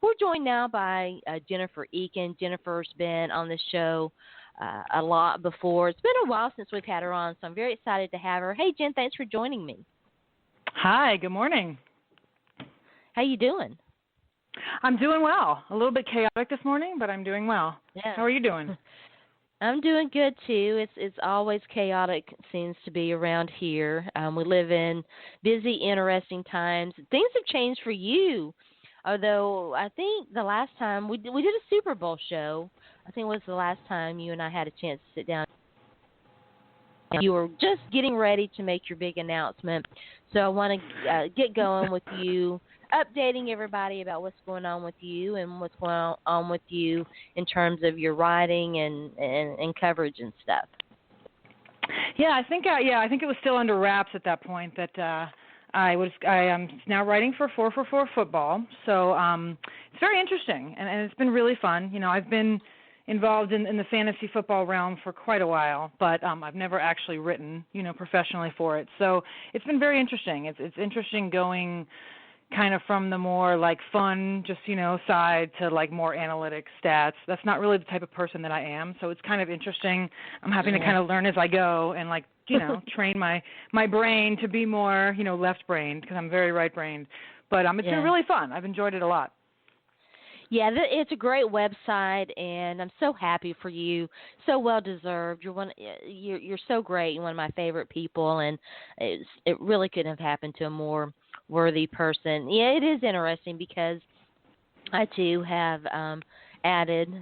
We're joined now by Jennifer Eakins. Jennifer's been on this show a lot before. It's been a while since we've had her on, so I'm very excited to have her. Hey, Jen, thanks for joining me. Hi, good morning. How you doing? I'm doing well. A little bit chaotic this morning, but I'm doing well. Yeah. How are you doing? I'm doing good too. It's always chaotic, seems to be around here. We live in busy, interesting times. Things have changed for you, although I think the last time we did a Super Bowl show. I think it was the last time you and I had a chance to sit down. You were just getting ready to make your big announcement, so I want to get going with you, updating everybody about what's going on with you and what's going on with you in terms of your writing and coverage and stuff. Yeah, I think it was still under wraps at that point that I am now writing for 4for4 football. So it's very interesting and it's been really fun. You know, I've been involved in the fantasy football realm for quite a while, but I've never actually written, professionally for it. So it's been very interesting. It's interesting going kind of from the more like fun, just, side to like more analytic stats. That's not really the type of person that I am. So it's kind of interesting. I'm having to kind of learn as I go and like, train my brain to be more, left-brained because I'm very right-brained. But it's been really fun. I've enjoyed it a lot. Yeah, it's a great website, and I'm so happy for you. So well deserved. You're so great. You're one of my favorite people, and it really couldn't have happened to a more worthy person. Yeah, it is interesting because I too have added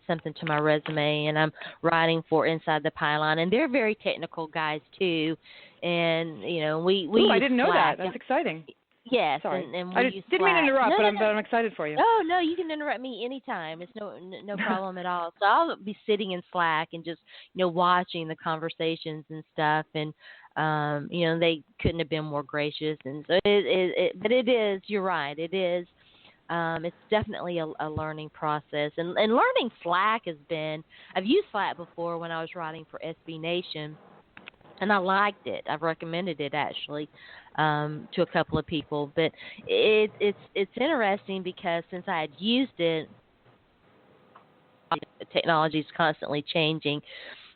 something to my resume, and I'm writing for Inside the Pylon, and they're very technical guys too. And we Ooh, use I didn't know Slack. that. That's exciting. Yes, Sorry. and we I use didn't mean to Slack. interrupt, No, but no. I'm excited for you. Oh, no, you can interrupt me anytime. It's no problem at all. So I'll be sitting in Slack and just, watching the conversations and stuff. And, they couldn't have been more gracious. And so but it is, you're right, it is. It's definitely a learning process. And learning Slack I've used Slack before when I was writing for SB Nation. And I liked it. I've recommended it actually to a couple of people. But it's interesting because since I had used it, technology is constantly changing.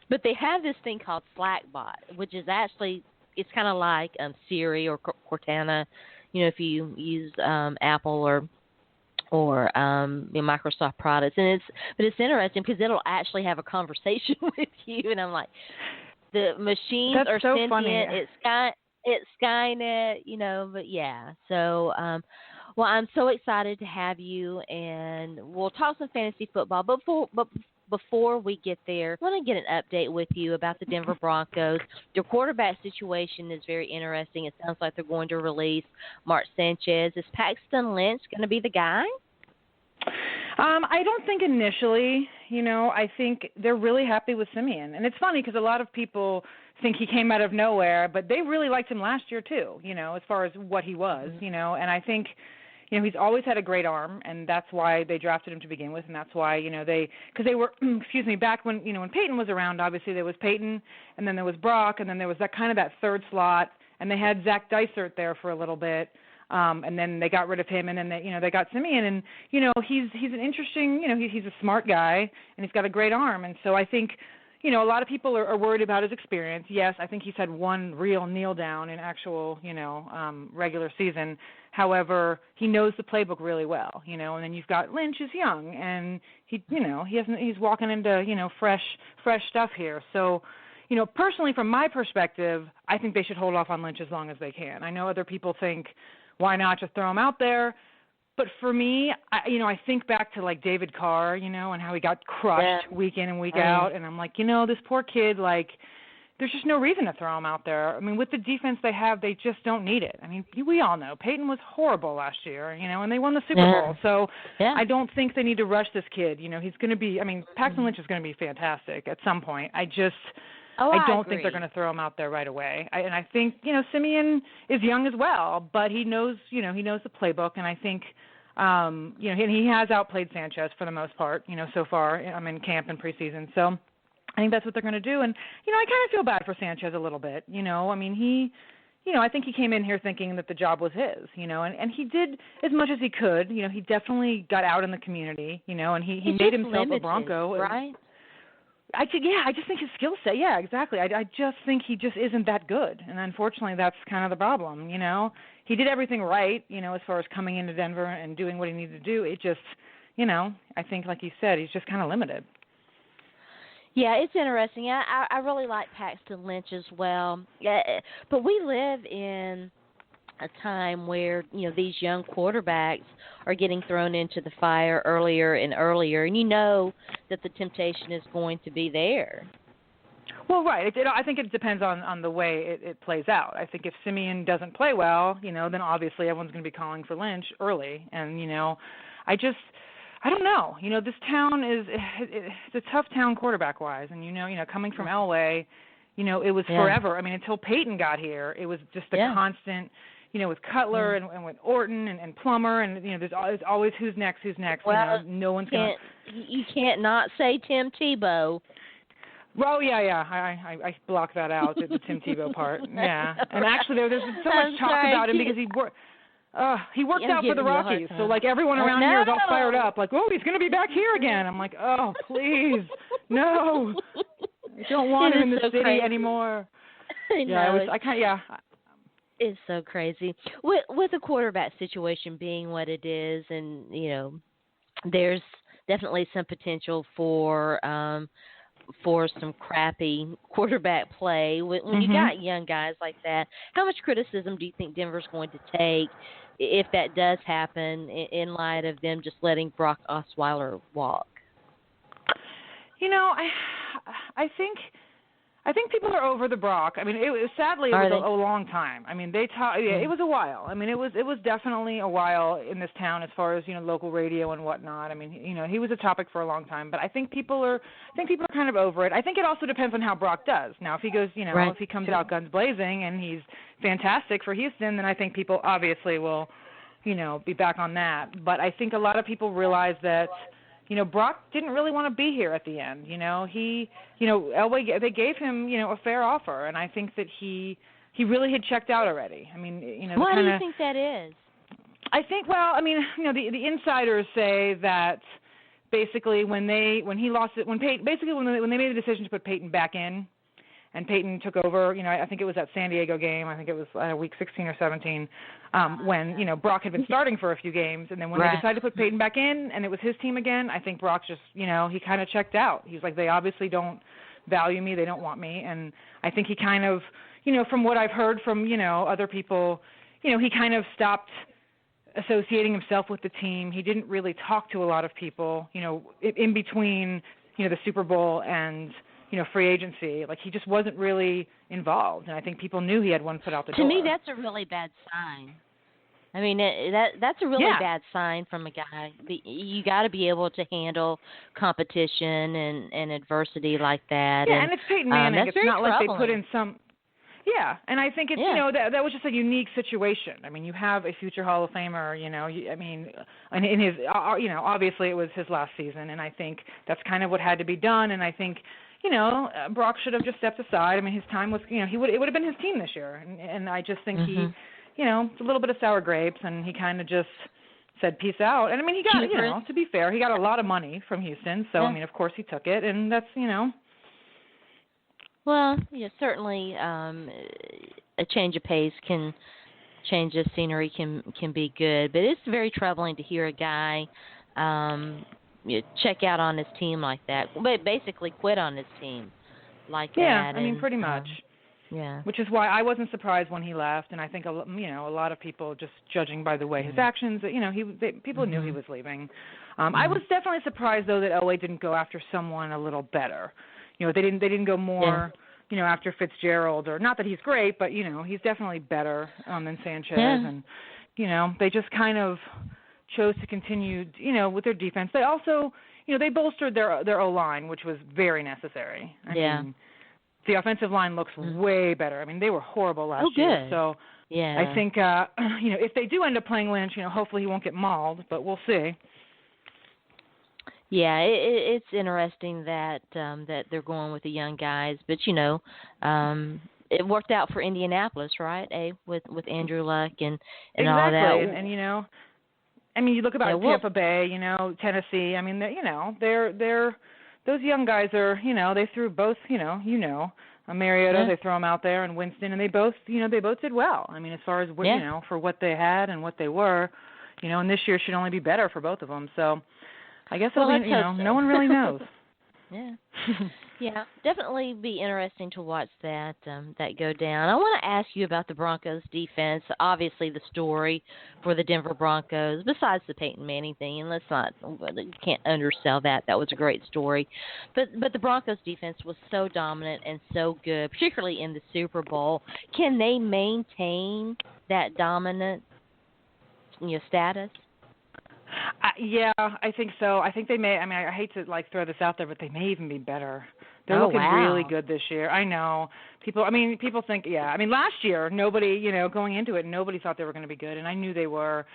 But they have this thing called Slackbot, which is actually it's kind of like Siri or Cortana. If you use Apple or Microsoft products, but it's interesting because it'll actually have a conversation with you, and I'm like. The machines That's are so sentient. funny. It's Skynet, but yeah. So, well, I'm so excited to have you, and we'll talk some fantasy football. But before we get there, I want to get an update with you about the Denver Broncos. Their quarterback situation is very interesting. It sounds like they're going to release Mark Sanchez. Is Paxton Lynch going to be the guy? I don't think initially, I think they're really happy with Simeon. And it's funny because a lot of people think he came out of nowhere, but they really liked him last year too, as far as what he was, and I think, he's always had a great arm, and that's why they drafted him to begin with, and that's why, because they were, back when, when Peyton was around, obviously there was Peyton, and then there was Brock, and then there was that third slot, and they had Zach Dysert there for a little bit. And then they got rid of him, and then they got Simeon, and he's an interesting, he's a smart guy, and he's got a great arm, and so I think, a lot of people are worried about his experience. Yes, I think he's had one real kneel down in actual, regular season. However, he knows the playbook really well, and then you've got Lynch is young, and he's walking into fresh stuff here, so. Personally, from my perspective, I think they should hold off on Lynch as long as they can. I know other people think, why not just throw him out there? But for me, I think back to like David Carr, and how he got crushed week in and week out. And I'm like, this poor kid, like, there's just no reason to throw him out there. I mean, with the defense they have, they just don't need it. I mean, we all know Peyton was horrible last year, and they won the Super Bowl. So I don't think they need to rush this kid. He's going to be, Paxton Lynch is going to be fantastic at some point. I don't think they're going to throw him out there right away. And I think, Simeon is young as well, but he knows, he knows the playbook. And I think, and he has outplayed Sanchez for the most part, so far. I'm in camp and preseason. So I think that's what they're going to do. And, I kind of feel bad for Sanchez a little bit. He I think he came in here thinking that the job was his, and he did as much as he could. He definitely got out in the community, and he made himself limited, a Bronco. Right? I just think his skill set, yeah, exactly. I just think he just isn't that good, and unfortunately that's kind of the problem, He did everything right, as far as coming into Denver and doing what he needed to do. It just, I think, like you said, he's just kind of limited. Yeah, it's interesting. I really like Paxton Lynch as well. Yeah, but we live in a time where, these young quarterbacks are getting thrown into the fire earlier and earlier, and that the temptation is going to be there. Well, right. I think it depends on the way it plays out. I think if Simeon doesn't play well, then obviously everyone's going to be calling for Lynch early. And, I don't know. This town it's a tough town quarterback-wise. And, coming from Elway, it was forever. I mean, until Peyton got here, it was just the constant, with Cutler and with Orton and Plummer. And, there's always who's next. Well, no one's going to. You can't not say Tim Tebow. Well, yeah. I blocked that out, the Tim Tebow part. Yeah. And actually, there's been so much talk about him because he worked out for the Rockies. So, like, everyone around here is all fired up. Like, oh, he's going to be back here again. I'm like, oh, please. No. I don't want him in the city anymore. I know. Yeah. It's so crazy. With the quarterback situation being what it is, and, there's definitely some potential for some crappy quarterback play when you got young guys like that. How much criticism do you think Denver's going to take if that does happen in light of them just letting Brock Osweiler walk? I think people are over the Brock. I mean, sadly it was a long time. I mean, it was a while. I mean, it was definitely a while in this town as far as, local radio and whatnot. I mean, he was a topic for a long time, but I think people are kind of over it. I think it also depends on how Brock does. Now, if he goes, if he comes out guns blazing and he's fantastic for Houston, then I think people obviously will, be back on that. But I think a lot of people realize that Brock didn't really want to be here at the end. Elway, they gave him, a fair offer, and I think that he really had checked out already. I mean, Why do you think that is? I think, the insiders say that basically when they made the decision to put Peyton back in, and Peyton took over, I think it was that San Diego game. I think it was week 16 or 17 when, Brock had been starting for a few games. And then when they decided to put Peyton back in and it was his team again, I think Brock just, he kind of checked out. He was like, they obviously don't value me. They don't want me. And I think he kind of, from what I've heard from, other people, he kind of stopped associating himself with the team. He didn't really talk to a lot of people, in between, the Super Bowl and free agency. Like, he just wasn't really involved, and I think people knew he had one foot out the door. To me, that's a really bad sign. I mean, that's a really bad sign from a guy. You got to be able to handle competition and adversity like that. Yeah, and it's Peyton Manning. It's not like they put in some. Yeah, and I think it's that was just a unique situation. I mean, you have a future Hall of Famer. And in his obviously it was his last season, and I think that's kind of what had to be done. And I think Brock should have just stepped aside. I mean, his time was, it would have been his team this year. And I just think he, it's a little bit of sour grapes, and he kind of just said peace out. And I mean, he got, to be fair, he got a lot of money from Houston. So, I mean, of course he took it, and that's, Well, certainly a change of pace can change the scenery can be good. But it's very troubling to hear a guy check out on his team like that, but basically quit on his team like that. Yeah, I mean, pretty much. Yeah. Which is why I wasn't surprised when he left, and I think a lot of people, just judging by the way his actions, people knew he was leaving. I was definitely surprised though that Elway didn't go after someone a little better. They didn't go more. After Fitzgerald, or not that he's great, but he's definitely better than Sanchez, and they just kind of chose to continue, with their defense. They also, they bolstered their O-line, which was very necessary. I mean, the offensive line looks way better. I mean, they were horrible last year. So I think, if they do end up playing Lynch, hopefully he won't get mauled, but we'll see. Yeah, it's interesting that that they're going with the young guys, but it worked out for Indianapolis, right? With Andrew Luck and all of Exactly, that. and I mean, you look about Tampa Bay, Tennessee. I mean, they're those young guys are, they threw both, Mariota, they throw them out there, and Winston, and they both did well. I mean, as far as for what they had and what they were, and this year should only be better for both of them. So, I guess no one really knows. Yeah. Yeah, definitely be interesting to watch that go down. I want to ask you about the Broncos defense. Obviously, the story for the Denver Broncos, besides the Peyton Manning thing, and you can't undersell that. That was a great story. But the Broncos defense was so dominant and so good, particularly in the Super Bowl. Can they maintain that dominant status? Yeah, I think so. I think they may. I mean, I hate to throw this out there, but they may even be better. They're looking really good this year. I know. People think, I mean, last year, nobody, going into it, nobody thought they were going to be good, and I knew they were.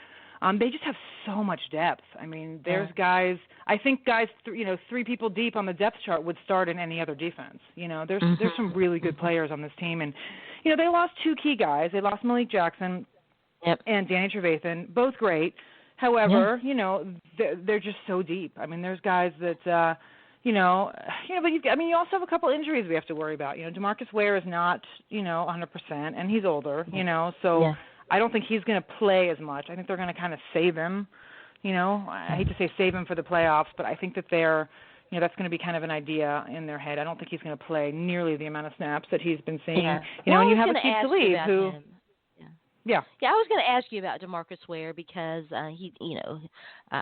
They just have so much depth. I mean, there's guys, I think guys, three people deep on the depth chart would start in any other defense. There's some really good players on this team, and, they lost two key guys. They lost Malik Jackson and Danny Trevathan, both great. However, they're just so deep. I mean, there's guys that, but you also have a couple injuries we have to worry about. DeMarcus Ware is not, 100%, and he's older, so I don't think he's going to play as much. I think they're going to kind of save him. I hate to say save him for the playoffs, but I think that they're, that's going to be kind of an idea in their head. I don't think he's going to play nearly the amount of snaps that he's been seeing. And you have a Keith Talib who. Him. Yeah, I was going to ask you about DeMarcus Ware because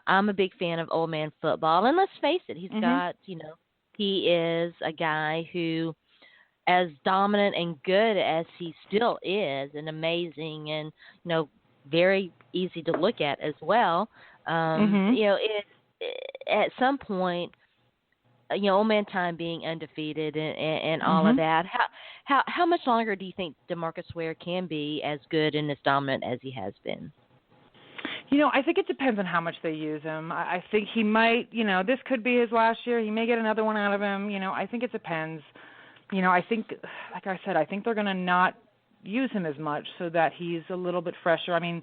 I'm a big fan of old man football, and let's face it, he's got, he is a guy who, as dominant and good as he still is, and amazing, and very easy to look at as well. It at some point, old man time being undefeated and all of that. How much longer do you think DeMarcus Ware can be as good and as dominant as he has been? I think it depends on how much they use him. I think he might, this could be his last year. He may get another one out of him. I think it depends. I think, like I said, I think they're going to not use him as much so that he's a little bit fresher. I mean,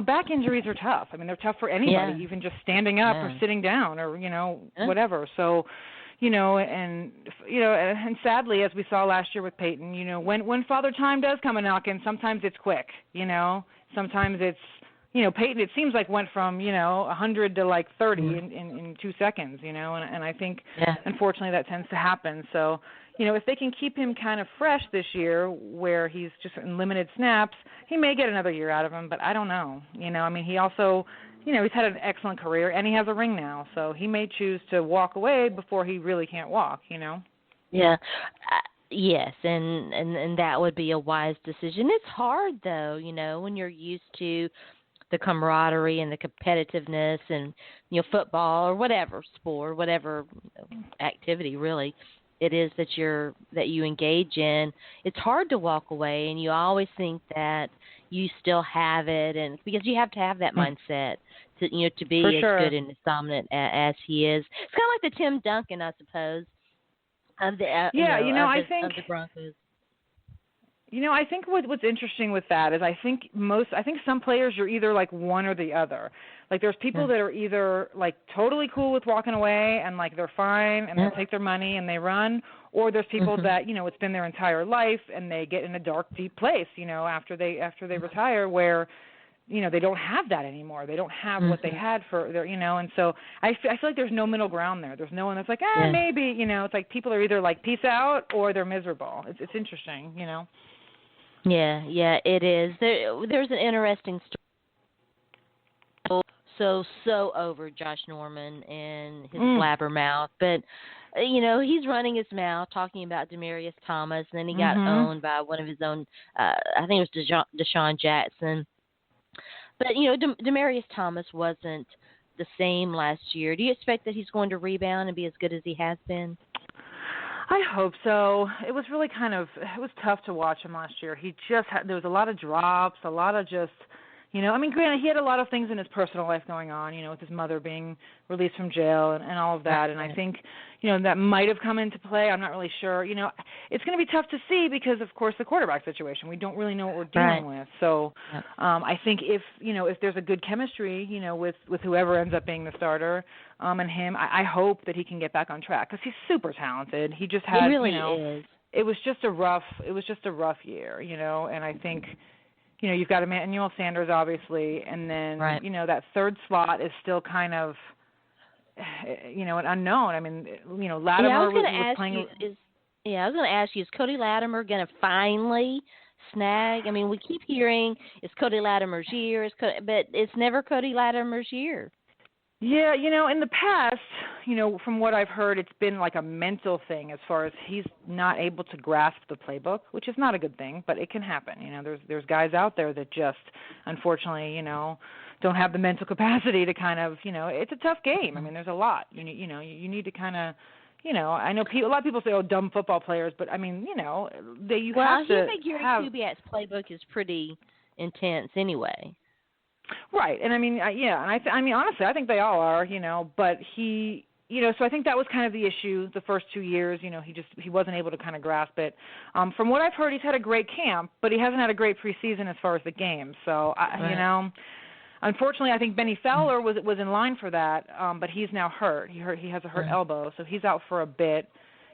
back injuries are tough. I mean, they're tough for anybody, even just standing up or sitting down or, whatever. So, and sadly, as we saw last year with Peyton, when Father Time does come a knocking, sometimes it's quick, sometimes it's, Peyton, it seems like went from, 100 to 30 in 2 seconds, and I think, unfortunately, that tends to happen. So, if they can keep him kind of fresh this year where he's just in limited snaps, he may get another year out of him, but I don't know. I mean, he also, he's had an excellent career, and he has a ring now, so he may choose to walk away before he really can't walk, Yeah. Yes, and that would be a wise decision. It's hard, though, when you're used to the camaraderie and the competitiveness and, football or whatever sport, whatever activity really it is that you engage in. It's hard to walk away, and you always think that you still have it, and because you have to have that mindset to be as good and as dominant as he is. It's kind of like the Tim Duncan, I suppose, of the I think of the Broncos. I think what's interesting with that is I think some players are either one or the other. There's people that are either totally cool with walking away and they're fine and they'll take their money and they run, or there's people that it's been their entire life and they get in a dark, deep place after they retire where they don't have that anymore. They don't have what they had for their and so I feel like there's no middle ground there. There's no one that's maybe it's people are either peace out or they're miserable. It's interesting. Yeah, it is. There's an interesting story. So over Josh Norman and his blabbermouth, but he's running his mouth talking about Demaryius Thomas, and then he got owned by one of his own. I think it was Deshaun Jackson. But Demaryius Thomas wasn't the same last year. Do you expect that he's going to rebound and be as good as he has been? I hope so. It was really it was tough to watch him last year. He just there was a lot of drops, a lot of just, I mean, granted, he had a lot of things in his personal life going on, with his mother being released from jail and all of that. And I think, that might have come into play. I'm not really sure. It's going to be tough to see because, of course, the quarterback situation. We don't really know what we're dealing with. So I think if there's a good chemistry, with whoever ends up being the starter and him, I hope that he can get back on track because he's super talented. He just had, he really is. It was just a rough year, and I think – you've got Emmanuel Sanders, obviously, and then, that third slot is still kind of, an unknown. I mean, Latimer was playing. I was going to ask you, is Cody Latimer going to finally snag? I mean, we keep hearing it's Cody Latimer's year, but it's never Cody Latimer's year. Yeah, in the past, from what I've heard, it's been like a mental thing as far as he's not able to grasp the playbook, which is not a good thing, but it can happen. There's guys out there that just, unfortunately, don't have the mental capacity to kind of, it's a tough game. I mean, there's a lot. You need to kind of, I know a lot of people say, oh, dumb football players, but I mean, you have to Well, I think Gary Kubiak's playbook is pretty intense anyway. Right, and I mean, and I mean, honestly, I think they all are, but he, so I think that was kind of the issue the first 2 years, he wasn't able to kind of grasp it. From what I've heard, he's had a great camp, but he hasn't had a great preseason as far as the games. So, unfortunately, I think Benny Fowler was in line for that, but he's now hurt. He has a hurt elbow, so he's out for a bit.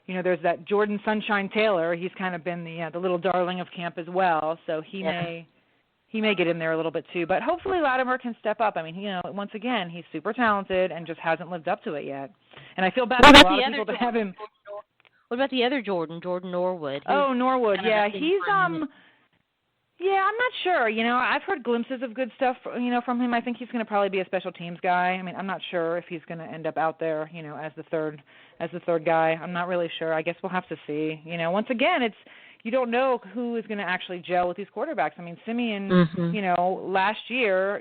There's that Jordan Sunshine Taylor. He's kind of been the little darling of camp as well, so he may get in there a little bit too, but hopefully Latimer can step up. I mean, once again, he's super talented and just hasn't lived up to it yet. And I feel bad for a lot of people to have him. What about the other Jordan Norwood? Norwood, yeah, he's I'm not sure. I've heard glimpses of good stuff, from him. I think he's going to probably be a special teams guy. I mean, I'm not sure if he's going to end up out there, as the third guy. I'm not really sure. I guess we'll have to see. Once again, you don't know who is going to actually gel with these quarterbacks. I mean, Simeon, last year,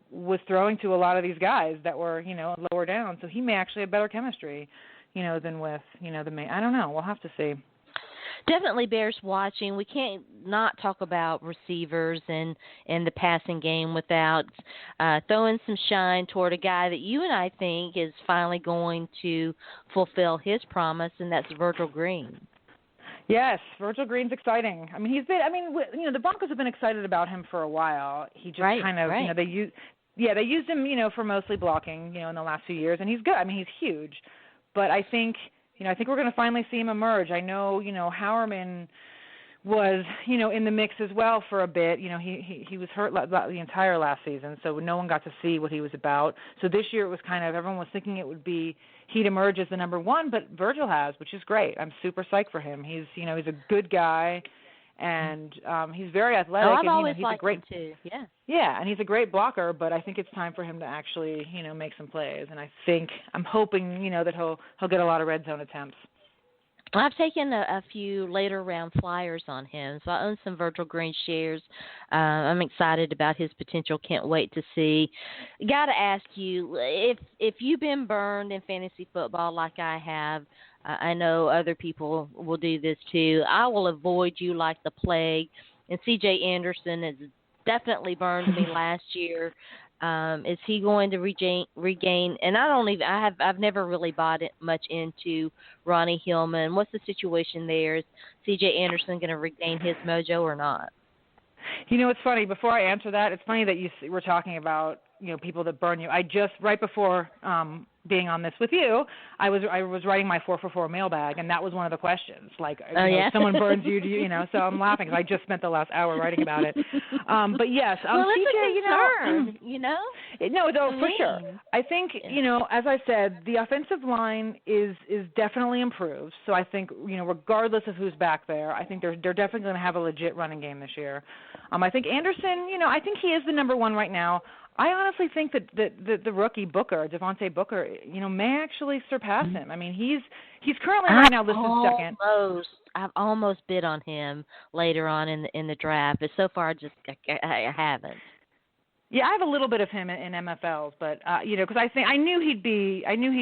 was throwing to a lot of these guys that were, lower down. So he may actually have better chemistry, than with, the main. I don't know. We'll have to see. Definitely bears watching. We can't not talk about receivers and the passing game without throwing some shine toward a guy that you and I think is finally going to fulfill his promise, and that's Virgil Green. Yes, Virgil Green's exciting. I mean, the Broncos have been excited about him for a while. He just they used him, for mostly blocking, in the last few years, and he's good. I mean, he's huge. But I think we're going to finally see him emerge. I know, Howerman was, in the mix as well for a bit. He was hurt the entire last season, so no one got to see what he was about. So this year it was kind of, everyone was thinking it would be he'd emerge as the number one, but Virgil has, which is great. I'm super psyched for him. He's a good guy, and he's very athletic. I've always he's liked a great, him too. Yeah. Yeah, and he's a great blocker, but I think it's time for him to actually, make some plays. And I'm hoping, that he'll get a lot of red zone attempts. I've taken a few later round flyers on him, so I own some Virgil Green shares. I'm excited about his potential. Can't wait to see. Got to ask you, if you've been burned in fantasy football like I have, I know other people will do this too. I will avoid you like the plague. And C.J. Anderson has definitely burned me last year. Is he going to regain? And I've never really bought it much into Ronnie Hillman. What's the situation there? Is C.J. Anderson going to regain his mojo or not? It's funny. Before I answer that, it's funny that you were talking about people that burn you. I just right before being on this with you, I was writing my 4for4 mailbag, and that was one of the questions. Like, if someone burns you, do you know? So I'm laughing because I just spent the last hour writing about it. But yes, well, CJ, No, though, for sure. I think as I said, the offensive line is definitely improved. So I think regardless of who's back there, I think they're definitely going to have a legit running game this year. I think Anderson, I think he is the number one right now. I honestly think that the rookie Booker, Devontae Booker, may actually surpass him. I mean, he's currently right now listed second. I've almost bid on him later on in the draft, but so far I haven't. Yeah, I have a little bit of him in MFLs, but because I knew he'd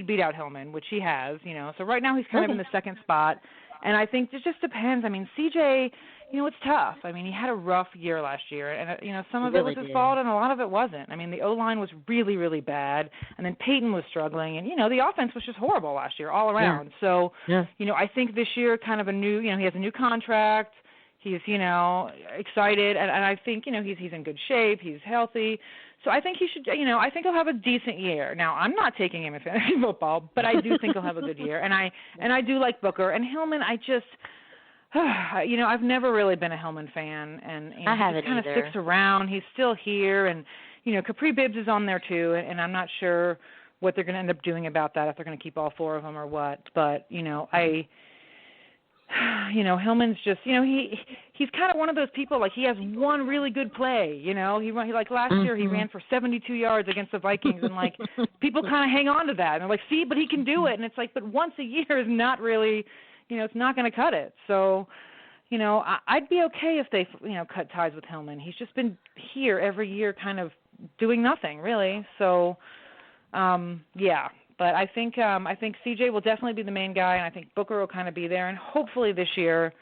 beat out Hillman, which he has. So right now he's kind of in the second spot. And I think it just depends. I mean, CJ, it's tough. I mean, he had a rough year last year, and some of it was his fault, and a lot of it wasn't. I mean, the O-line was really, really bad, and then Peyton was struggling, and the offense was just horrible last year all around. Yeah. So, yeah. I think this year, kind of a new, he has a new contract. He's, excited, and I think, he's in good shape. He's healthy. So I think he should, I think he'll have a decent year. Now, I'm not taking him in fantasy football, but I do think he'll have a good year. And I do like Booker. And Hillman, I just, I've never really been a Hillman fan. And I he just kind of sticks around. He's still here. And, Capri Bibbs is on there too. And I'm not sure what they're going to end up doing about that, if they're going to keep all four of them or what. But, Hillman's just, he's kind of one of those people, like, he has one really good play, he like last year he ran for 72 yards against the Vikings, and like people kind of hang on to that, and they're like, see, but he can do it, and it's like, but once a year is not really, it's not going to cut it. So, I'd be okay if they, cut ties with Hillman. He's just been here every year kind of doing nothing really. So, yeah. But I think CJ will definitely be the main guy, and I think Booker will kind of be there, and hopefully this year,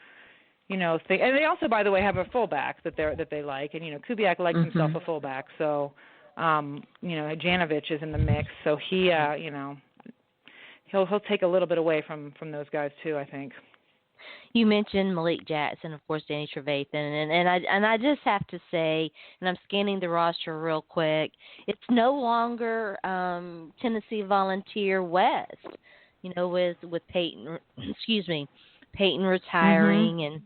and they also, by the way, have a fullback that they like, and Kubiak likes himself a fullback, so Janovich is in the mix, so he he'll take a little bit away from those guys too, I think. You mentioned Malik Jackson, of course, Danny Trevathan, and I just have to say, and I'm scanning the roster real quick, it's no longer Tennessee Volunteer West, with Peyton, Peyton retiring, and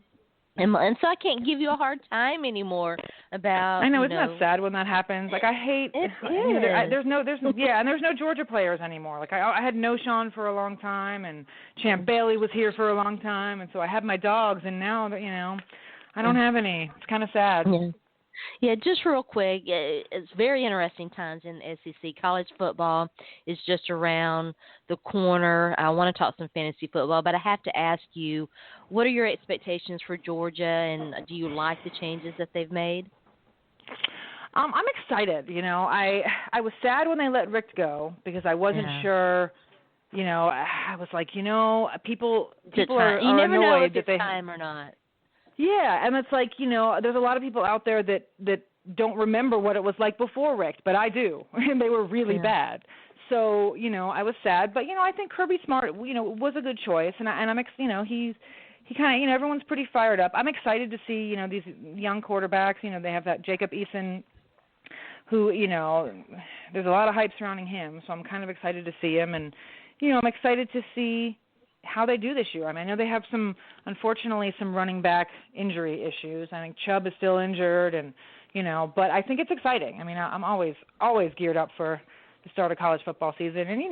so I can't give you a hard time anymore about. I know, isn't that sad when that happens? Like, I hate. It is. There's no Georgia players anymore. Like, I had No Sean for a long time, and Champ Bailey was here for a long time, and so I had my dogs, and now I don't have any. It's kind of sad. Yeah, just real quick, it's very interesting times in the SEC. College football is just around the corner. I want to talk some fantasy football, but I have to ask you, what are your expectations for Georgia, and do you like the changes that they've made? I'm excited. I was sad when they let Rick go because I wasn't sure. I was like, people are you never annoyed know if that it's they time or not. Yeah, and it's like, there's a lot of people out there that don't remember what it was like before Rick, but I do, and they were really bad. So, I was sad, but I think Kirby Smart, was a good choice, and I'm he kind of, everyone's pretty fired up. I'm excited to see, these young quarterbacks. They have that Jacob Eason, who, there's a lot of hype surrounding him, so I'm kind of excited to see him, and I'm excited to see how they do this year. I mean, I know they have unfortunately, some running back injury issues. I think Chubb is still injured, and but I think it's exciting. I mean, I'm always geared up for the start of college football season, and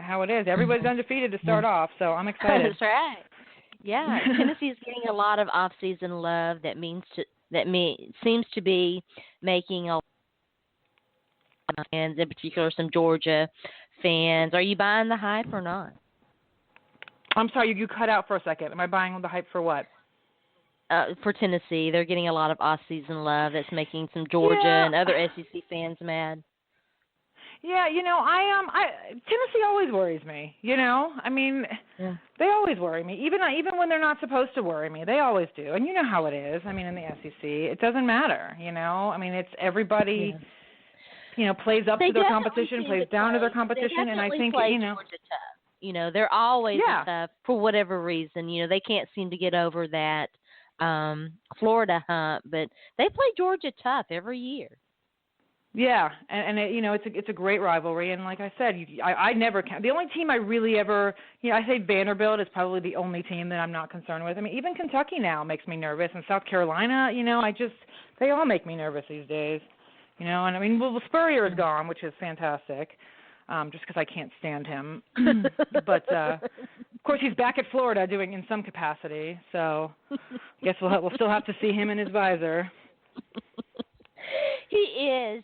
how it is. Everybody's undefeated to start off, so I'm excited. That's right. Yeah, Tennessee is getting a lot of off-season love. Seems to be making a lot of fans, in particular some Georgia fans. Are you buying the hype or not? I'm sorry, you cut out for a second. Am I buying the hype for what? For Tennessee, they're getting a lot of off-season love. That's making some Georgia and other SEC fans mad. Yeah, Tennessee always worries me. I mean, they always worry me. Even when they're not supposed to worry me, they always do. And you know how it is. I mean, in the SEC, it doesn't matter. I mean, it's everybody. Plays up to their competition, plays down to their competition, and I think Georgia tough. They're always tough for whatever reason. They can't seem to get over that Florida hump, but they play Georgia tough every year. Yeah, and it's a great rivalry, and like I said, I never count. The only team I really ever, I say Vanderbilt is probably the only team that I'm not concerned with. I mean, even Kentucky now makes me nervous, and South Carolina, they all make me nervous these days. And I mean, well, Spurrier is gone, which is fantastic. Just because I can't stand him. But, of course, he's back at Florida doing in some capacity, so I guess we'll still have to see him in his visor. He is,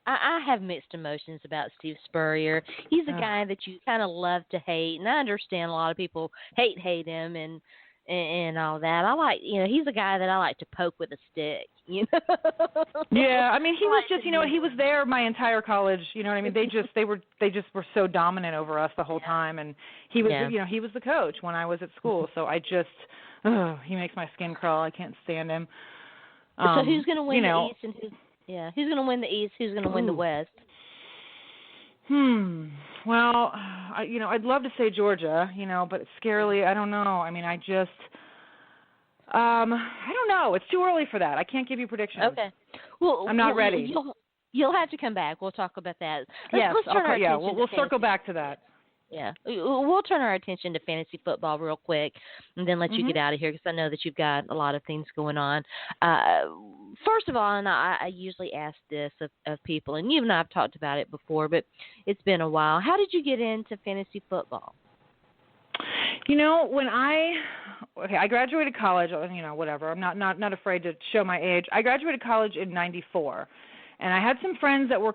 I have mixed emotions about Steve Spurrier. He's a guy that you kind of love to hate, and I understand a lot of people hate him, and and all that. I like, he's a guy that I like to poke with a stick, Yeah, I mean, he was just, he was there my entire college, you know what I mean? They just were so dominant over us the whole time, and he was, he was the coach when I was at school, so I just, he makes my skin crawl. I can't stand him. So who's going to win the East and who's going to win the East? Who's going to win the West? Well, I'd love to say Georgia, but scarily, I don't know. I mean, I don't know. It's too early for that. I can't give you predictions. Okay. Well, I'm not ready. You'll have to come back. We'll talk about that. Yes. Let's turn our attention we'll circle back to that. Yeah. We'll turn our attention to fantasy football real quick and then let you get out of here because I know that you've got a lot of things going on. First of all, and I usually ask this of people, and you and I have talked about it before, but it's been a while. How did you get into fantasy football? When I graduated college, whatever. I'm not afraid to show my age. I graduated college in '94. And I had some friends that were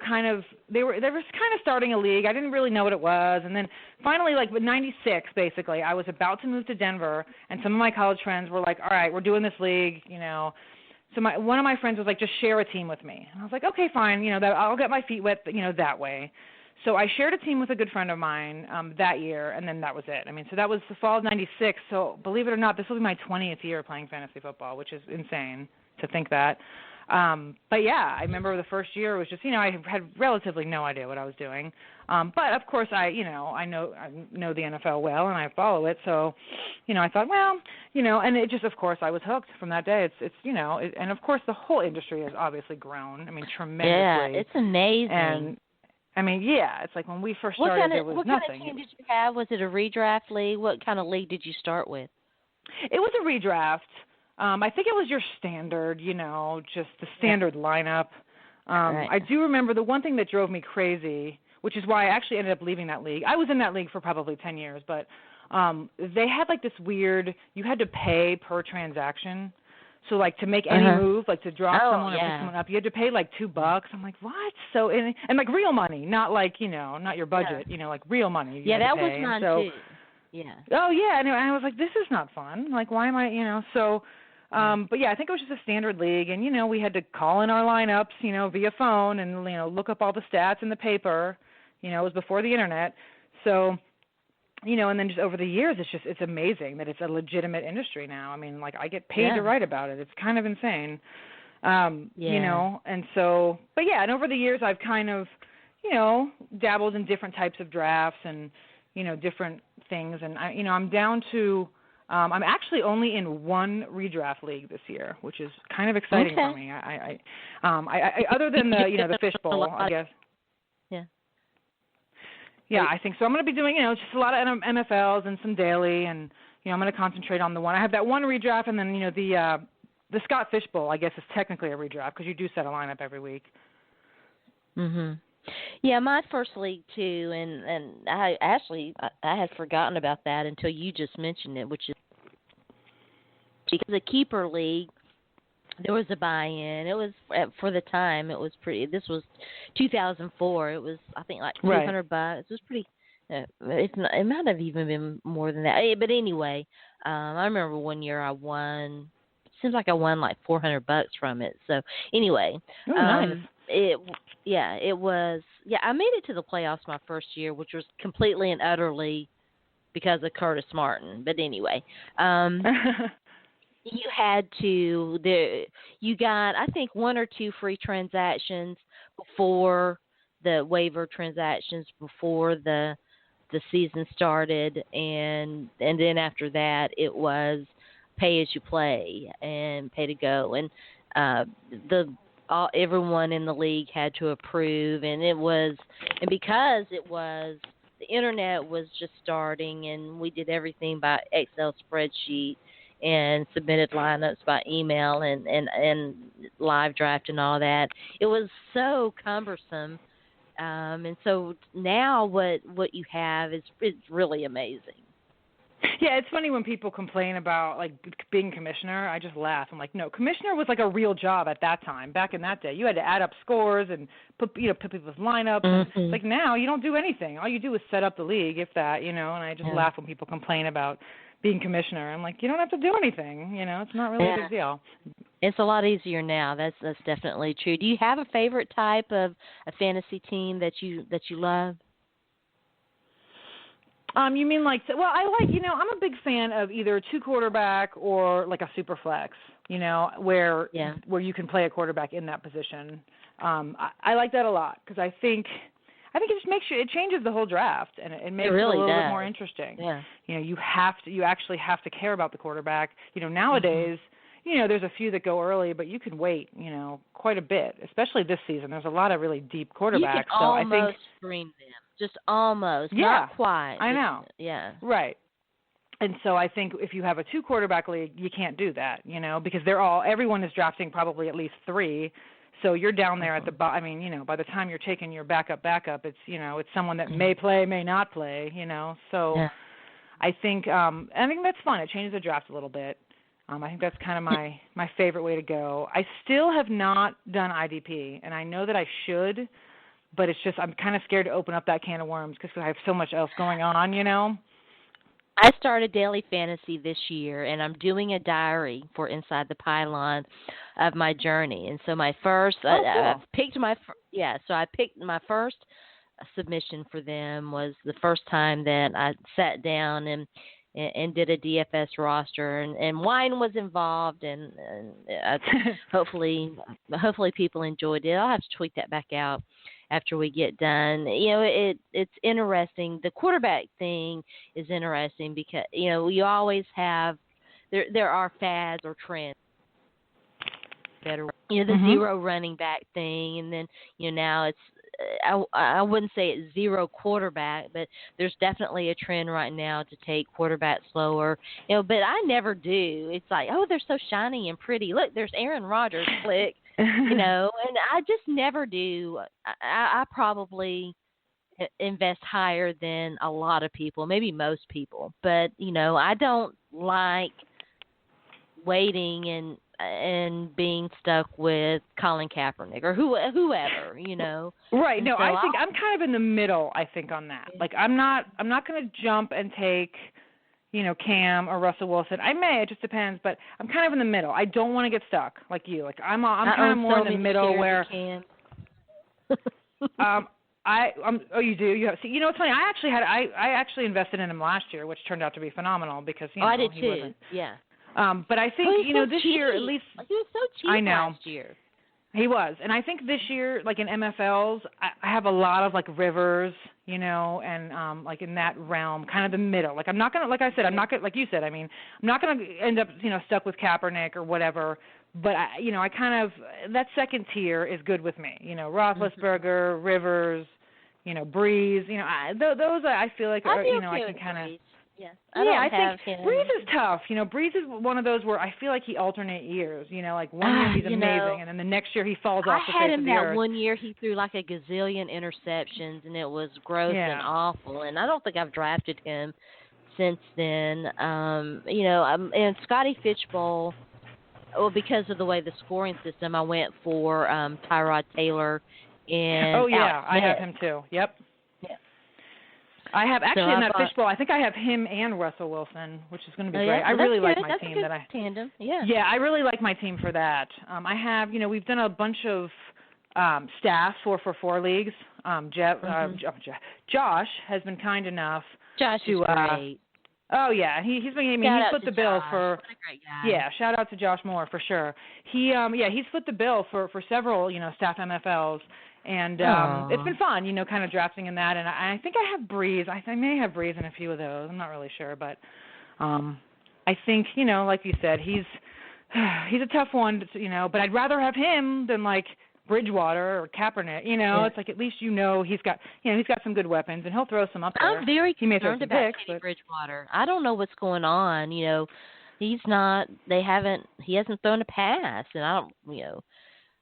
they were kind of starting a league. I didn't really know what it was. And then finally, like with '96, basically, I was about to move to Denver, and some of my college friends were like, all right, we're doing this league, So one of my friends was like, just share a team with me. And I was like, okay, fine, that I'll get my feet wet, that way. So I shared a team with a good friend of mine that year, and then that was it. I mean, so that was the fall of '96. So believe it or not, this will be my 20th year playing fantasy football, which is insane to think that. But yeah, I remember the first year was just, I had relatively no idea what I was doing. But of course I know the NFL well and I follow it. So, I thought, well, and it just, of course I was hooked from that day. And of course the whole industry has obviously grown. I mean, tremendously. Yeah, it's amazing. And I mean, yeah, it's like when we first started, there was nothing. What kind of team did you have? Was it a redraft league? What kind of league did you start with? It was a redraft. I think it was your standard, just the standard lineup. Right. I do remember the one thing that drove me crazy, which is why I actually ended up leaving that league. I was in that league for probably 10 years, but they had like this weird, you had to pay per transaction. So like to make any move, like to drop someone or pick someone up, you had to pay like $2. I'm like, what? So and like real money, not like not your budget, like real money. Yeah, that was mine too. Yeah. Oh yeah, and I was like, this is not fun. Like, why am I, so. But yeah, I think it was just a standard league, and we had to call in our lineups, via phone, and look up all the stats in the paper. It was before the internet, so. And then just over the years, it's amazing that it's a legitimate industry now. I mean, like I get paid to write about it. It's kind of insane, and so, but yeah, and over the years I've kind of, dabbled in different types of drafts and, different things. And I'm down to, I'm actually only in one redraft league this year, which is kind of exciting for me. I other than the, the fishbowl, I guess. Yeah, I think so. I'm going to be doing, just a lot of MFLs and some daily, and I'm going to concentrate on the one. I have that one redraft, and then the Scott Fishbowl, I guess, is technically a redraft because you do set a lineup every week. Yeah, my first league too, and I had forgotten about that until you just mentioned it, which is because the keeper league. There was a buy-in. It was for the time. It was pretty. This was 2004. It was I think like $200. It was pretty. It might have even been more than that. But anyway, I remember one year I won. It seems like I won like $400 from it. So anyway, nice. It was. Yeah, I made it to the playoffs my first year, which was completely and utterly because of Curtis Martin. But anyway. You had to. You got, I think, 1 or 2 free transactions before the waiver transactions before the season started, and then after that it was pay as you play and pay to go, and everyone in the league had to approve, and because it was the internet was just starting, and we did everything by Excel spreadsheet. And submitted lineups by email and live draft and all that. It was so cumbersome, and so now what you have is really amazing. Yeah, it's funny when people complain about like being commissioner. I just laugh. I'm like, no, commissioner was like a real job at that time. Back in that day, you had to add up scores and put people's lineups. And it's like now you don't do anything. All you do is set up the league, if that, And I just laugh when people complain about being commissioner. I'm like, you don't have to do anything. It's not really a big deal. It's a lot easier now. That's definitely true. Do you have a favorite type of a fantasy team that you love? You mean like, well, I like, I'm a big fan of either a 2-quarterback or like a super flex, where you can play a quarterback in that position. I like that a lot because I think it just makes it changes the whole draft and it makes it a little bit more interesting. Yeah. You actually have to care about the quarterback. Nowadays, there's a few that go early, but you can wait, quite a bit, especially this season. There's a lot of really deep quarterbacks. You can almost stream them. Just almost, not quite. I know. Yeah. Right. And so I think if you have a 2-quarterback league, you can't do that, because everyone is drafting probably at least 3. So you're down there at the by the time you're taking your backup, it's, it's someone that may play, may not play, So I think that's fun. It changes the draft a little bit. I think that's kind of my favorite way to go. I still have not done IDP, and I know that I should, but it's just I'm kind of scared to open up that can of worms because I have so much else going on, I started Daily Fantasy this year, and I'm doing a diary for Inside the Pylon of my journey. And so my first, cool. I picked my first submission for them was the first time that I sat down and did a DFS roster, and wine was involved, and hopefully people enjoyed it. I'll have to tweak that back out after we get done. It's interesting. The quarterback thing is interesting because you always have there are fads or trends that are the zero running back thing, and then now it's I wouldn't say it's zero quarterback, but there's definitely a trend right now to take quarterback slower. But I never do. It's like, oh, they're so shiny and pretty. Look, there's Aaron Rodgers, click, and I just never do. I probably invest higher than a lot of people, maybe most people. But, I don't like waiting and being stuck with Colin Kaepernick or whoever, Right. No, so I think I'm kind of in the middle, I think, on that. Like I'm not going to jump and take, Cam or Russell Wilson. I may, it just depends, but I'm kind of in the middle. I don't want to get stuck like you. Like I'm kind of more in the middle where oh, you do? You have, see, it's funny. I actually invested in him last year, which turned out to be phenomenal because I did he too. wasn't. Yeah. But I think, so this cheap. year at least he was so cheap I know. last year. He was. And I think this year, like in MFLs, I have a lot of like Rivers, and like in that realm, kind of the middle. Like I'm not going to, like I said, I'm not going to, like you said, I'm not going to end up, stuck with Kaepernick or whatever. But, I kind of, that second tier is good with me. Roethlisberger, Rivers, Breeze, those I feel like are, I can kind of. Yes. I think Breeze is tough. Breeze is one of those where I feel like he alternate years. Like one year he's amazing, and then the next year he falls off the face of the earth. I had him that 1 year he threw like a gazillion interceptions, and it was gross and awful. And I don't think I've drafted him since then. And Scotty Fishbowl, well, because of the way the scoring system, I went for Tyrod Taylor. And I have him too. Yep. I have actually in that fishbowl. I think I have him and Russell Wilson, which is going to be great. I really like my team. That's a good tandem. Yeah. Yeah, I really like my team for that. I have, we've done a bunch of staff 4-for-4 leagues. Josh has been kind enough. Josh is great. Oh yeah, he's split the bill for. What a great guy. Yeah, shout out to Josh Moore for sure. He's split the bill for several staff MFLs. And it's been fun, kind of drafting in that. And I think I have Breeze. I may have Breeze in a few of those. I'm not really sure. But I think, like you said, he's a tough one, but I'd rather have him than, like, Bridgewater or Kaepernick. It's like at least he's got some good weapons, and he'll throw some up there. I'm very concerned about Teddy Bridgewater. I don't know what's going on. He hasn't thrown a pass, and I don't,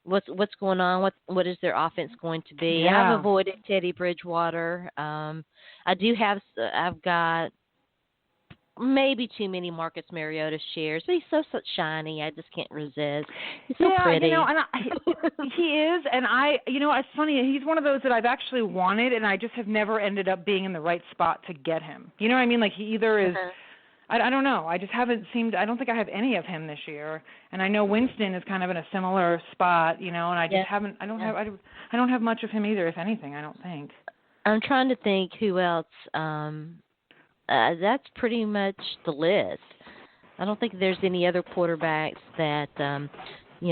what's going on? What is their offense going to be? Yeah. I've avoided Teddy Bridgewater. I've got maybe too many Marcus Mariota shares, but he's so shiny. I just can't resist. He's so pretty. And he is, and it's funny. He's one of those that I've actually wanted, and I just have never ended up being in the right spot to get him. You know what I mean? Like he either is. I don't know. I just haven't seemed. I don't think I have any of him this year, and I know Winston is kind of in a similar spot. And I just haven't. I don't have. I don't have much of him either. If anything, I don't think. I'm trying to think who else. That's pretty much the list. I don't think there's any other quarterbacks that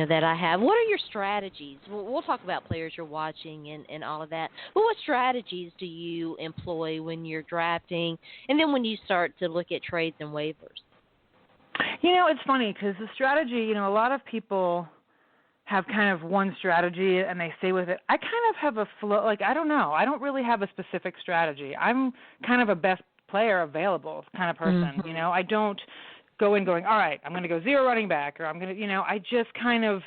that I have. What are your strategies? We'll talk about players you're watching and all of that. But what strategies do you employ when you're drafting, and then when you start to look at trades and waivers? It's funny because the strategy. A lot of people have kind of one strategy and they stay with it. I kind of have a flow. Like I don't know. I don't really have a specific strategy. I'm kind of a best player available kind of person. I don't go in going, all right, I'm going to go zero running back, or I'm going to, I just kind of,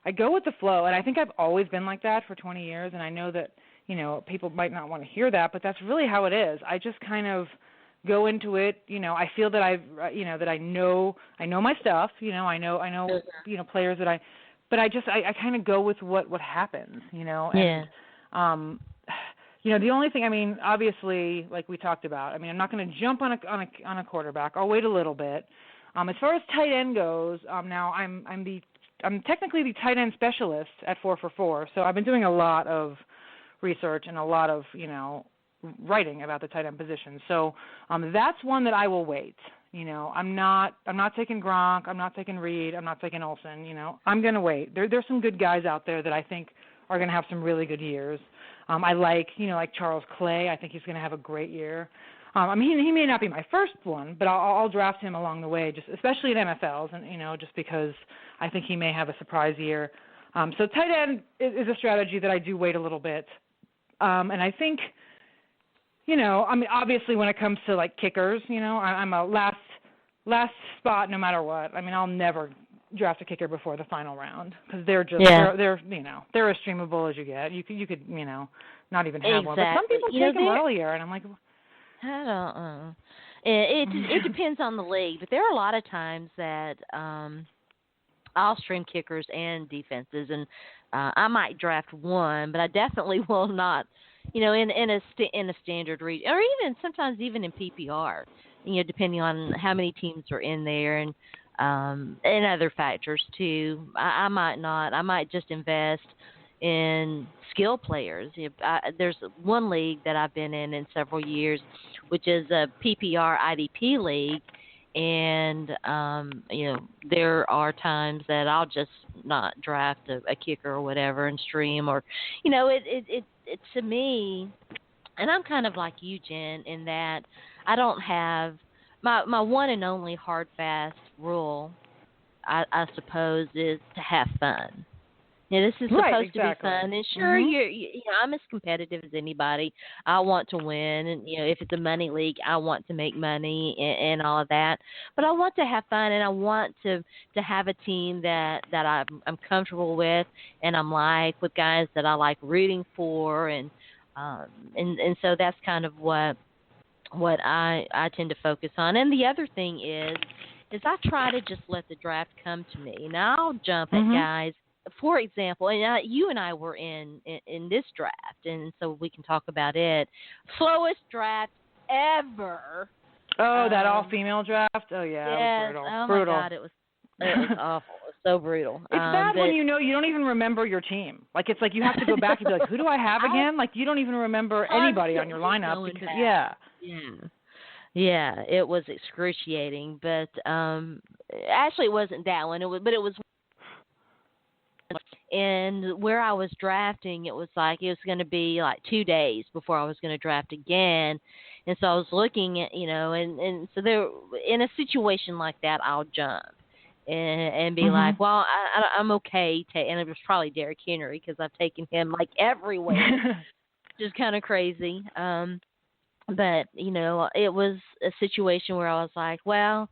I go with the flow, and I think I've always been like that for 20 years, and I know that, people might not want to hear that, but that's really how it is. I just kind of go into it, I feel that that I know my stuff, I know, players that but I kind of go with what happens, and, the only thing, obviously, like we talked about, I'm not going to jump on a quarterback. I'll wait a little bit. As far as tight end goes, now I'm technically the tight end specialist at 4for4. So I've been doing a lot of research and a lot of writing about the tight end position. So that's one that I will wait. I'm not taking Gronk. I'm not taking Reed. I'm not taking Olsen. I'm going to wait. There's some good guys out there that I think are going to have some really good years. I like Charles Clay. I think he's going to have a great year. He may not be my first one, but I'll draft him along the way, just especially in MFLs, and just because I think he may have a surprise year. So tight end is a strategy that I do wait a little bit, and I think, obviously when it comes to like kickers, I'm a last spot no matter what. I'll never draft a kicker before the final round because they're just they're as streamable as you get. You could not even have one. But some people take them earlier, and I'm like, I don't know. It depends on the league, but there are a lot of times that I'll stream kickers and defenses, and I might draft one, but I definitely will not, in a standard read, or even sometimes even in PPR, depending on how many teams are in there and other factors too. I might not. I might just invest in skill players. There's one league that I've been in several years, which is a PPR IDP league, and there are times that I'll just not draft a kicker or whatever and stream, or it to me, and I'm kind of like you, Jen, in that I don't have my one and only hard fast rule, I suppose, is to have fun. This is supposed to be fun, and sure, I'm as competitive as anybody. I want to win, and if it's a money league, I want to make money and all of that. But I want to have fun, and I want to have a team that I'm comfortable with, and I'm with guys that I like rooting for, and so that's kind of what I tend to focus on. And the other thing is I try to just let the draft come to me. Now I'll jump at guys. For example, and you and I were in this draft, and so we can talk about it. Slowest draft ever. Oh, that all-female draft? Oh, yeah, yes. It was brutal. Oh, brutal. my God, it was awful. It was so brutal. It's bad when you don't even remember your team. Like, it's like you have to go back and be like, who do I have again? Like, you don't even remember anybody on your lineup. Because, Yeah, it was excruciating. But actually, it wasn't that one. It was. And where I was drafting, it was going to be like 2 days before I was going to draft again. And so I was looking at, and so there, in a situation like that, I'll jump and be like, well, I'm okay. And it was probably Derrick Henry because I've taken him like everywhere, which is kind of crazy. But, it was a situation where I was like, well,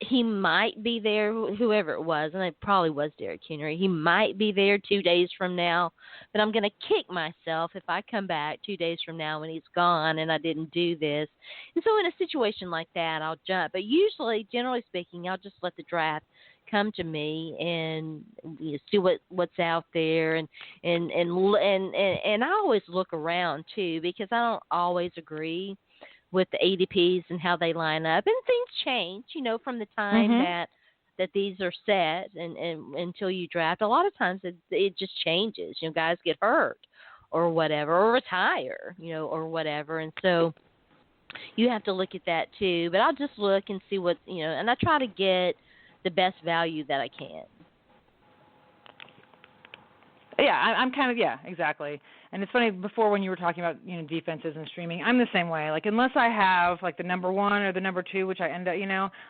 he might be there, whoever it was, and it probably was Derek Henry. He might be there 2 days from now, but I'm going to kick myself if I come back 2 days from now when he's gone and I didn't do this. And so in a situation like that, I'll jump. But usually, generally speaking, I'll just let the draft come to me and see what's out there, and I always look around too, because I don't always agree with the ADPs and how they line up, and things change, from the time that these are set and until you draft. A lot of times it just changes. Guys get hurt or whatever, or retire, or whatever, and so you have to look at that too. But I'll just look and see what and I try to get the best value that I can. Yeah, I'm kind of, exactly. And it's funny, before when you were talking about, defenses and streaming, I'm the same way. Like, unless I have, like, the number 1 or the number 2, which I end up,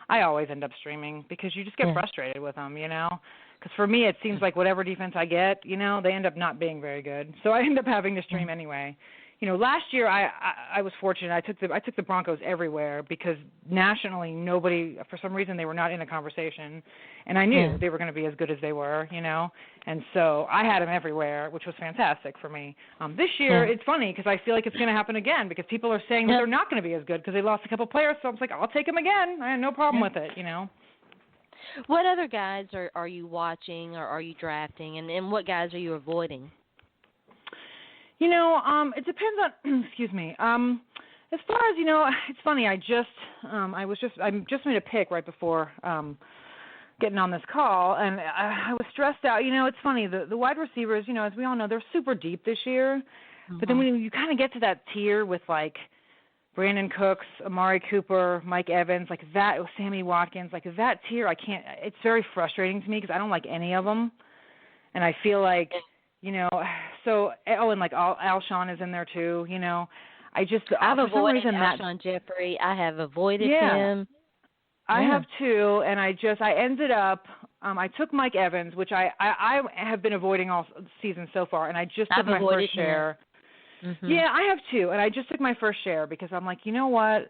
I always end up streaming, because you just get frustrated with them, Because for me, it seems like whatever defense I get, they end up not being very good. So I end up having to stream anyway. Last year I was fortunate. I took the Broncos everywhere, because nationally nobody, for some reason, they were not in a conversation, and I knew they were going to be as good as they were, and so I had them everywhere, which was fantastic for me. This year it's funny, because I feel like it's going to happen again, because people are saying that they're not going to be as good because they lost a couple players. So I'm like, I'll take them again. I have no problem with it, What other guys are you watching, or are you drafting, and what guys are you avoiding? It depends on, excuse me. As far as, it's funny, I just made a pick right before getting on this call, and I was stressed out. It's funny, the wide receivers, as we all know, they're super deep this year. But then when you kind of get to that tier with, like, Brandon Cooks, Amari Cooper, Mike Evans, like that, Sammy Watkins, like that tier, it's very frustrating to me, because I don't like any of them. And I feel like, and like Alshon is in there too, I've avoided Alshon Jeffrey. I have avoided him. I have too, and I ended up, I took Mike Evans, which I have been avoiding all season so far, and I just took my first share. Yeah, I have too, and I just took my first share, because I'm like, you know what?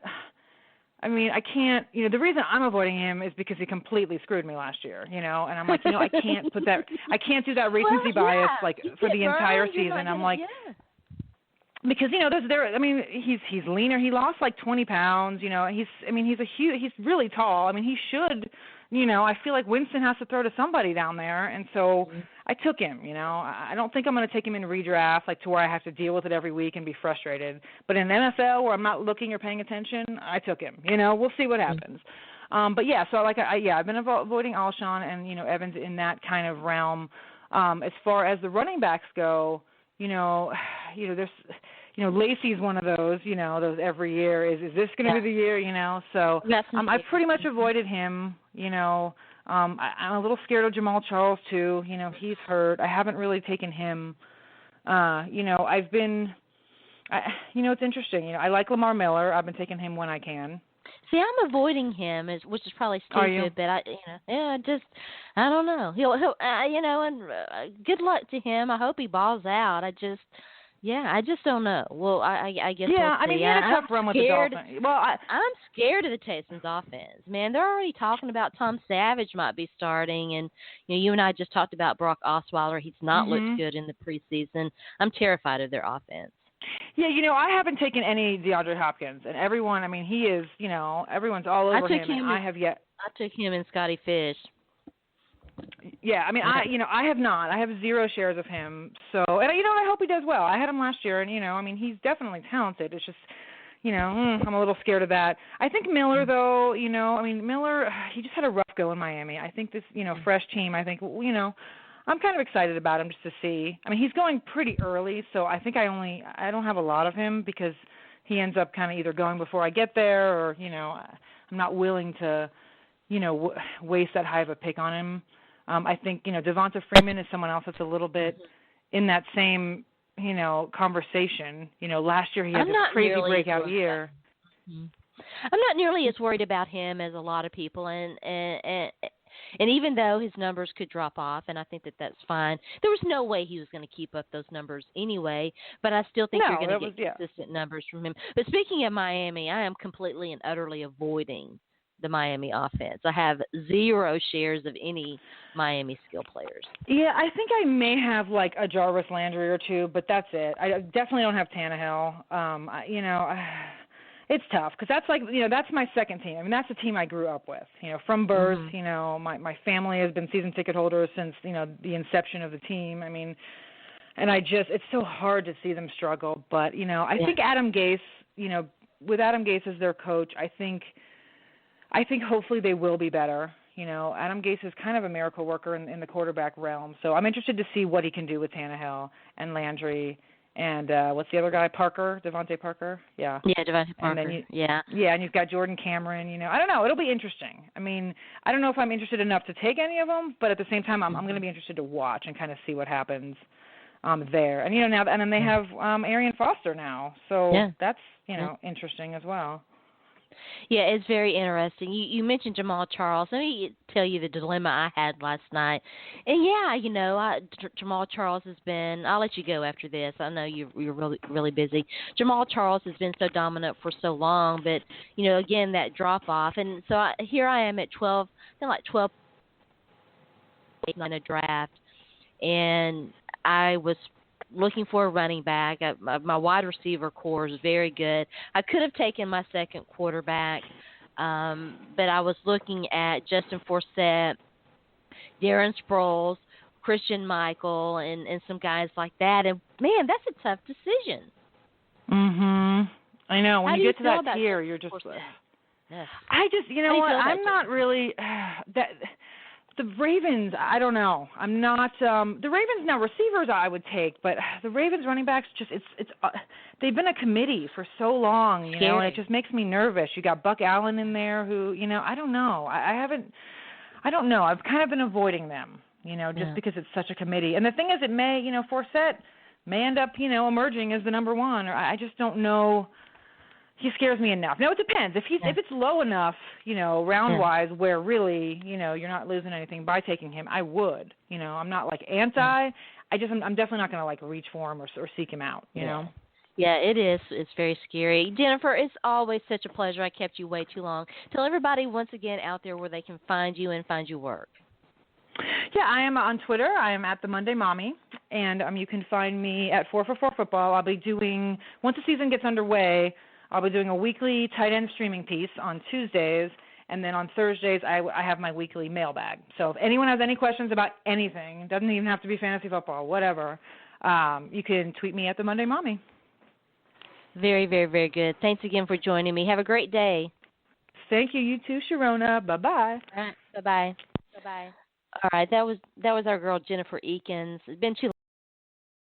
I mean, I can't, the reason I'm avoiding him is because he completely screwed me last year, and I'm like, I can't do that recency bias, like, for the entire season. I'm like, because, he's leaner. He lost like 20 pounds, he's really tall. I mean, he should, I feel like Winston has to throw to somebody down there, and so I took him, I don't think I'm going to take him in redraft, like, to where I have to deal with it every week and be frustrated. But in NFL, where I'm not looking or paying attention, I took him. We'll see what happens. But yeah, so I've been avoiding Alshon and Evans in that kind of realm. As far as the running backs go, there's Lacey's one of those, those every year is this going to be the year, so I've pretty much avoided him. I'm a little scared of Jamal Charles too. He's hurt. I haven't really taken him. I've been, it's interesting. I like Lamar Miller. I've been taking him when I can. See, I'm avoiding him, which is probably stupid, but I don't know. He'll, and good luck to him. I hope he balls out. I just don't know. Well, I guess. Yeah, we'll see. He had a tough run with the Dolphins. Well, I'm scared of the Texans' offense. Man, they're already talking about Tom Savage might be starting, and you and I just talked about Brock Osweiler. He's not looked good in the preseason. I'm terrified of their offense. Yeah, I haven't taken any DeAndre Hopkins, and everyone. He is. Everyone's all over him. And I have yet. I took him and Scotty Fish. Yeah, I have not. I have 0 shares of him. So, and I hope he does well. I had him last year, and he's definitely talented. It's just, I'm a little scared of that. I think Miller, though, Miller, he just had a rough go in Miami. I think this, fresh team. I think, I'm kind of excited about him just to see. He's going pretty early, so I think I don't have a lot of him, because he ends up kind of either going before I get there, or I'm not willing to, waste that high of a pick on him. I think, Devonta Freeman is someone else that's a little bit in that same, conversation. Last year he had this crazy breakout year. I'm not nearly as worried about him as a lot of people, and even though his numbers could drop off, and I think that's fine, there was no way he was going to keep up those numbers anyway, but I still think you're going to get consistent numbers from him. But speaking of Miami, I am completely and utterly avoiding the Miami offense. I have 0 shares of any Miami skill players. Yeah, I think I may have like a Jarvis Landry or two, but that's it. I definitely don't have Tannehill. It's tough because that's like, that's my second team. I mean, that's the team I grew up with, from birth. My family has been season ticket holders since, the inception of the team. I mean, and it's so hard to see them struggle. But, I think Adam Gase, with Adam Gase as their coach, I think hopefully they will be better. Adam Gase is kind of a miracle worker in the quarterback realm. So I'm interested to see what he can do with Tannehill and Landry and what's the other guy? Devontae Parker? Yeah. Yeah, Devontae Parker. And then Yeah, and you've got Jordan Cameron. I don't know. It'll be interesting. I mean, I don't know if I'm interested enough to take any of them, but at the same time, I'm going to be interested to watch and kind of see what happens there. And now, and then they have Arian Foster now, so that's interesting as well. Yeah, it's very interesting. You mentioned Jamal Charles. Let me tell you the dilemma I had last night. And Jamal Charles has been. I'll let you go after this. I know you're really really busy. Jamal Charles has been so dominant for so long, but again that drop off. And so here I am at 12. I think like 12 in a draft, and I was looking for a running back. My wide receiver core is very good. I could have taken my second quarterback, but I was looking at Justin Forsett, Darren Sproles, Christian Michael, and some guys like that. And, man, that's a tough decision. I know. When you get to that tier, you're just Yes. I just, I'm not really the Ravens, I don't know. I'm not the Ravens now receivers I would take, but the Ravens running backs just it's they've been a committee for so long, and it just makes me nervous. You got Buck Allen in there who, I don't know. I don't know. I've kind of been avoiding them, just because it's such a committee. And the thing is Forsett may end up, emerging as the number one, or I just don't know. He scares me enough. No, it depends. If it's low enough, round-wise, where really, you're not losing anything by taking him, I would. I'm not like anti. I'm definitely not going to like reach for him or seek him out. You know. Yeah, it is. It's very scary. Jennifer, it's always such a pleasure. I kept you way too long. Tell everybody once again out there where they can find you and find your work. Yeah, I am on Twitter. I am at the Monday Mommy, and you can find me at 4for4 Football. I'll be doing, once the season gets underway, I'll be doing a weekly tight end streaming piece on Tuesdays, and then on Thursdays I have my weekly mailbag. So if anyone has any questions about anything, it doesn't even have to be fantasy football, whatever, you can tweet me at the Monday Mommy. Very, very, very good. Thanks again for joining me. Have a great day. Thank you. You too, Sharona. Bye-bye. All right. Bye-bye. Bye-bye. All right. That was our girl, Jennifer Eakins. It's been too